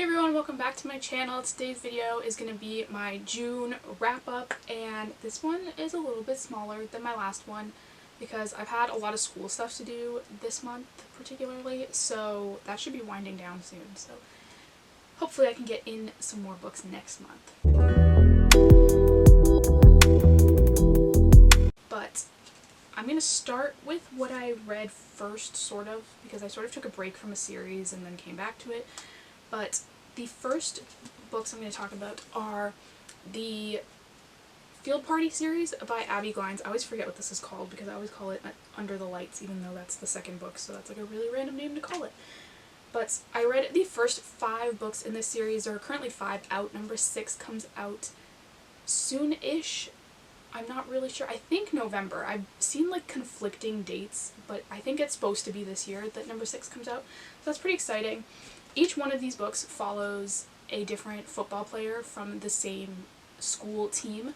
Hey everyone, welcome back to my channel. Today's video is going to be my June wrap-up, and this one is a little bit smaller than my last one because I've had a lot of school stuff to do this month particularly, so that should be winding down soon. So hopefully I can get in some more books next month. But I'm going to start with what I read first, sort of, because I sort of took a break from a series and then came back to it. But the first books I'm going to talk about are the Field Party series by Abbi Glines. I always forget what this is called because I always call it Under the Lights, even though that's the second book, so that's like a really random name to call it. But I read the first 5 books in this series. There are currently 5 out. Number 6 comes out soon-ish. I'm not really sure. I think November. I've seen like conflicting dates, but I think it's supposed to be this year that number 6 comes out. So that's pretty exciting. Each one of these books follows a different football player from the same school team,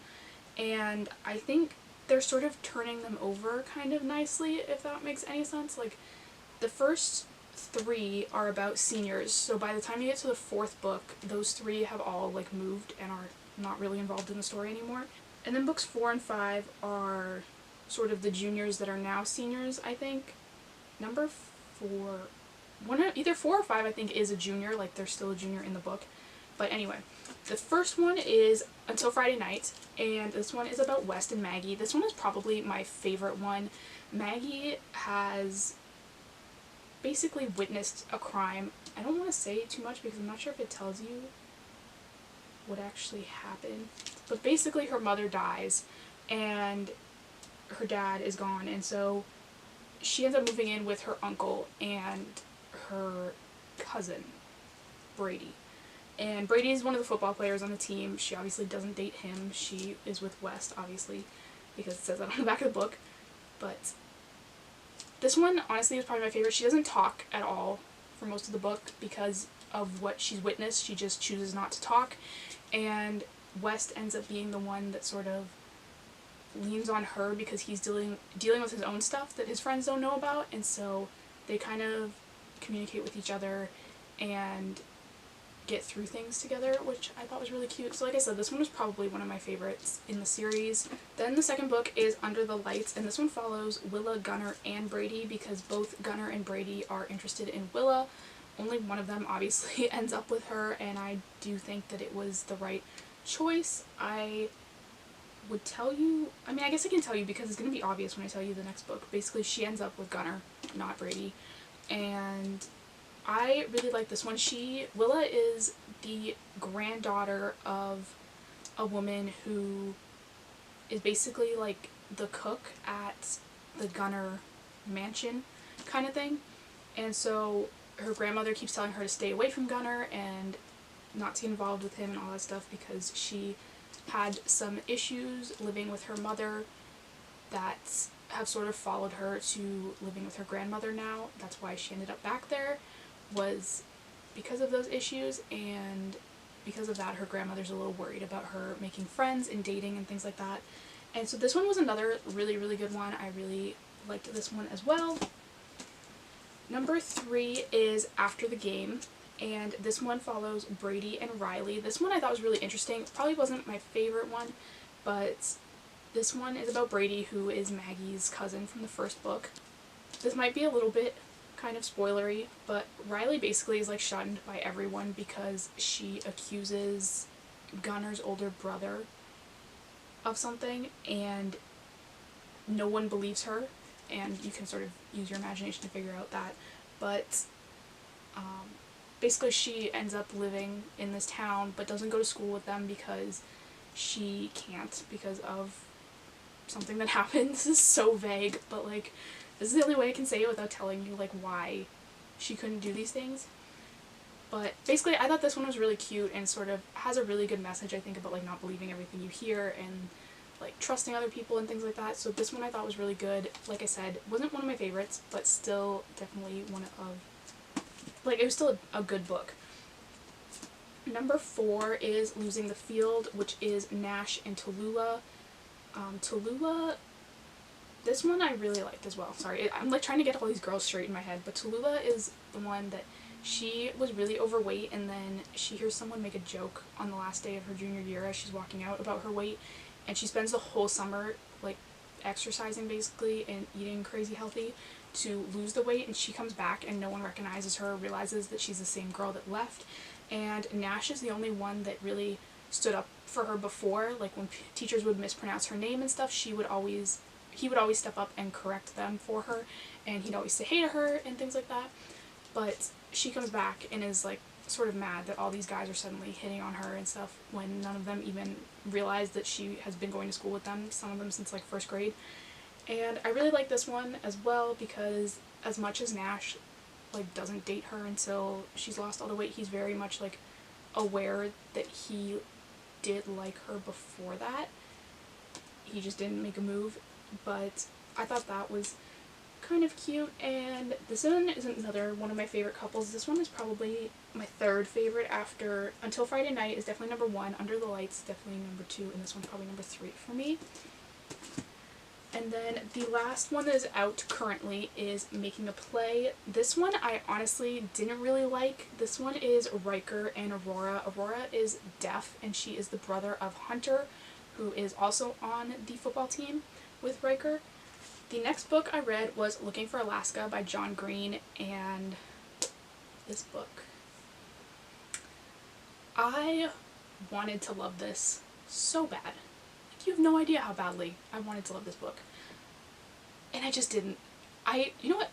and I think they're sort of turning them over kind of nicely, if that makes any sense. Like, the first 3 are about seniors, so by the time you get to the 4th book, those 3 have all like moved and are not really involved in the story anymore. And then books 4 and 5 are sort of the juniors that are now seniors, I think. Number 4... either 4 or 5 I think is a junior, like they're still a junior in the book. But anyway, the first one is Until Friday Night, and this one is about West and Maggie. This one is probably my favorite one. Maggie has basically witnessed a crime. I don't want to say too much because I'm not sure if it tells you what actually happened. But basically her mother dies and her dad is gone, and so she ends up moving in with her uncle and her cousin, Brady. And Brady is one of the football players on the team. She obviously doesn't date him. She is with West, obviously, because it says that on the back of the book. But this one, honestly, is probably my favorite. She doesn't talk at all for most of the book because of what she's witnessed. She just chooses not to talk. And West ends up being the one that sort of leans on her because he's dealing with his own stuff that his friends don't know about, and so they kind of communicate with each other and get through things together, which I thought was really cute. So like I said, this one was probably one of my favorites in the series. Then the second book is Under the Lights, and this one follows Willa, Gunnar, and Brady because both Gunnar and Brady are interested in Willa. Only one of them obviously ends up with her, and I do think that it was the right choice. I would tell you, I mean, I guess I can tell you because it's going to be obvious when I tell you the next book. Basically, she ends up with Gunnar, not Brady, and I really like this one. Willa is the granddaughter of a woman who is basically like the cook at the Gunnar mansion kind of thing, and so her grandmother keeps telling her to stay away from Gunnar and not to get involved with him and all that stuff because she had some issues living with her mother that have sort of followed her to living with her grandmother now. That's why she ended up back there, was because of those issues, and because of that her grandmother's a little worried about her making friends and dating and things like that. And so this one was another really, really good one. I really liked this one as well. Number 3 is After the Game, and this one follows Brady and Riley. This one I thought was really interesting. Probably wasn't my favorite one, but this one is about Brady, who is Maggie's cousin from the first book. This might be a little bit kind of spoilery, but Riley basically is like shunned by everyone because she accuses Gunnar's older brother of something, and no one believes her, and you can sort of use your imagination to figure out that. But basically she ends up living in this town but doesn't go to school with them because she can't because of something that happened. This is so vague, but like this is the only way I can say it without telling you like why she couldn't do these things. But basically I thought this one was really cute and sort of has a really good message, I think, about like not believing everything you hear and like trusting other people and things like that. So this one I thought was really good. Like I said, wasn't one of my favorites, but still definitely one of, like, it was still a good book. Number 4 is Losing the Field, which is Nash and Tallulah. Tallulah, this one I really liked as well. Sorry, I'm like trying to get all these girls straight in my head, but Tallulah is the one that She was really overweight, and then she hears someone make a joke on the last day of her junior year as she's walking out about her weight, and she spends the whole summer like exercising basically and eating crazy healthy to lose the weight, and she comes back and no one recognizes her, realizes that she's the same girl that left, and Nash is the only one that really stood up for her before. Like when teachers would mispronounce her name and stuff, he would always step up and correct them for her, and he'd always say hey to her and things like that. But she comes back and is like sort of mad that all these guys are suddenly hitting on her and stuff when none of them even realize that she has been going to school with them, some of them since like first grade. And I really like this one as well because as much as Nash like doesn't date her until she's lost all the weight, he's very much like aware that he did like her before that. He just didn't make a move, but I thought that was kind of cute. And this one is another one of my favorite couples. This one is probably my third favorite after Until Friday Night is definitely number 1, Under the Lights definitely number 2, and this one's probably number 3 for me. And then the last one that is out currently is Making a Play. This one I honestly didn't really like. This one is Riker and Aurora. Aurora is deaf and she is the brother of Hunter, who is also on the football team with Riker. The next book I read was Looking for Alaska by John Green, and this book, I wanted to love this so bad. Like, you have no idea how badly I wanted to love this book. And I just didn't. You know what?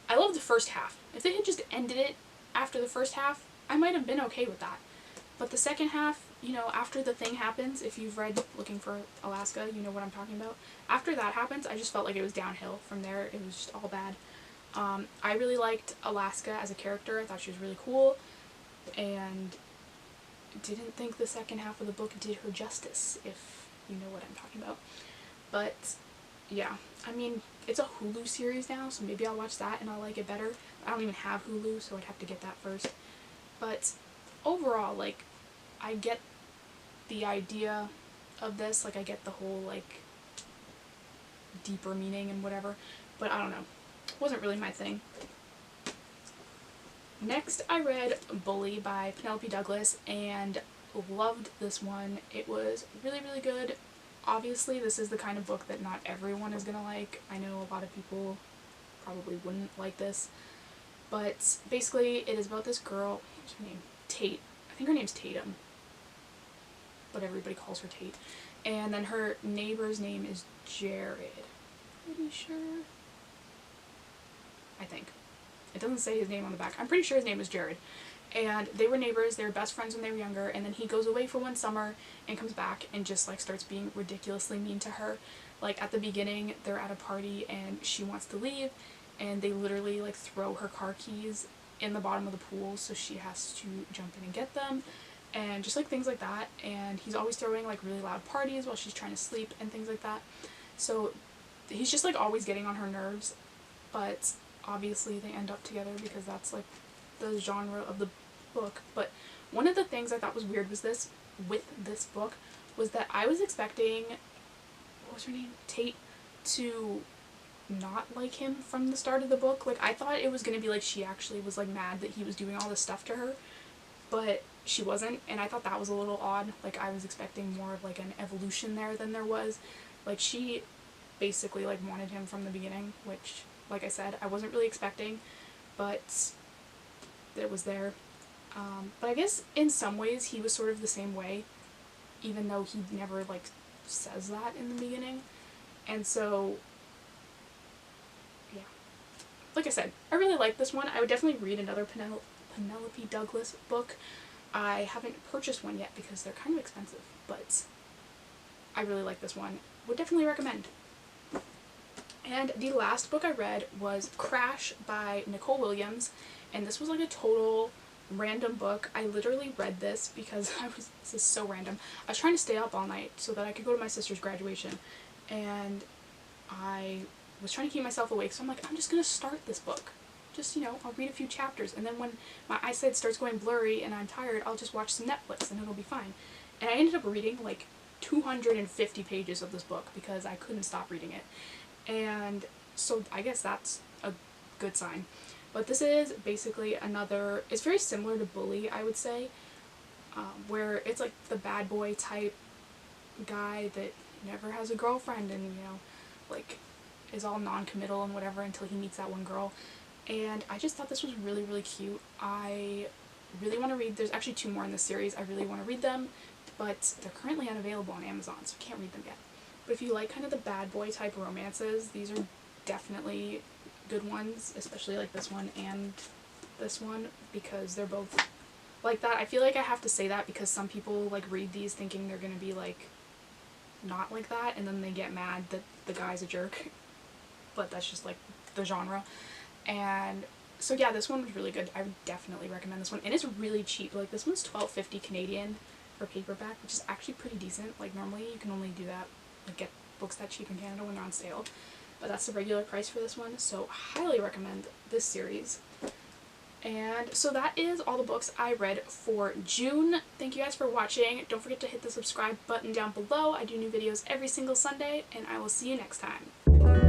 I love the first half. If they had just ended it after the first half, I might have been okay with that. But the second half, you know, after the thing happens, if you've read Looking for Alaska, you know what I'm talking about. After that happens, I just felt like it was downhill from there. It was just all bad. I really liked Alaska as a character. I thought she was really cool. And didn't think the second half of the book did her justice, if you know what I'm talking about. But yeah, I mean, it's a Hulu series now, so maybe I'll watch that and I'll like it better. I don't even have Hulu, so I'd have to get that first. But overall, like, I get the idea of this, like, I get the whole, like, deeper meaning and whatever, but I don't know. It wasn't really my thing. Next, I read Bully by Penelope Douglas and loved this one. It was really, really good. Obviously, this is the kind of book that not everyone is gonna like. I know a lot of people probably wouldn't like this, but basically it is about this girl, what's her name? Tate. I think her name's Tatum, but everybody calls her Tate. And then her neighbor's name is Jared. Pretty sure. I think. It doesn't say his name on the back. I'm pretty sure his name is Jared. And they were neighbors, they were best friends when they were younger, and then he goes away for one summer and comes back and just like starts being ridiculously mean to her. Like at the beginning, they're at a party and she wants to leave, and they literally like throw her car keys in the bottom of the pool, so she has to jump in and get them, and just like things like that. And he's always throwing like really loud parties while she's trying to sleep and things like that. So he's just like always getting on her nerves, but obviously they end up together because that's like the genre of the book. But one of the things I thought was weird was with this book was that I was expecting, what was her name? Tate, to not like him from the start of the book. Like, I thought it was going to be like she actually was like mad that he was doing all this stuff to her, but she wasn't, and I thought that was a little odd. Like, I was expecting more of like an evolution there than there was. Like, she basically like wanted him from the beginning, which, like I said, I wasn't really expecting, but it was there. But I guess in some ways he was sort of the same way, even though he never like says that in the beginning. And so yeah, like I said, I really like this one. I would definitely read another Penelope Douglas book. I haven't purchased one yet because they're kind of expensive, but I really like this one. Would definitely recommend. And the last book I read was Crash by Nicole Williams, and this was like a total random book. I literally read this because this is so random. I was trying to stay up all night so that I could go to my sister's graduation, and I was trying to keep myself awake, so I'm like, I'm just gonna start this book. Just, you know, I'll read a few chapters, and then when my eyesight starts going blurry and I'm tired, I'll just watch some Netflix and it'll be fine. And I ended up reading like 250 pages of this book because I couldn't stop reading it. And so I guess that's a good sign. But this is basically another, it's very similar to Bully, I would say, where it's like the bad boy type guy that never has a girlfriend and, you know, like is all non-committal and whatever until he meets that one girl. And I just thought this was really, really cute. I really want to read, there's actually 2 more in this series, I really want to read them, but they're currently unavailable on Amazon, so I can't read them yet. But if you like kind of the bad boy type romances, these are definitely good ones, especially like this one and this one, because they're both like that. I feel like I have to say that because some people like read these thinking they're gonna be like not like that, and then they get mad that the guy's a jerk, but that's just like the genre. And so yeah, this one was really good. I would definitely recommend this one, and it's really cheap. Like this one's $12.50 Canadian for paperback, which is actually pretty decent. Like normally you can only do that, like get books that cheap in Canada when they're on sale, but that's the regular price for this one, so highly recommend this series. And so that is all the books I read for June. Thank you guys for watching. Don't forget to hit the subscribe button down below. I do new videos every single Sunday, and I will see you next time.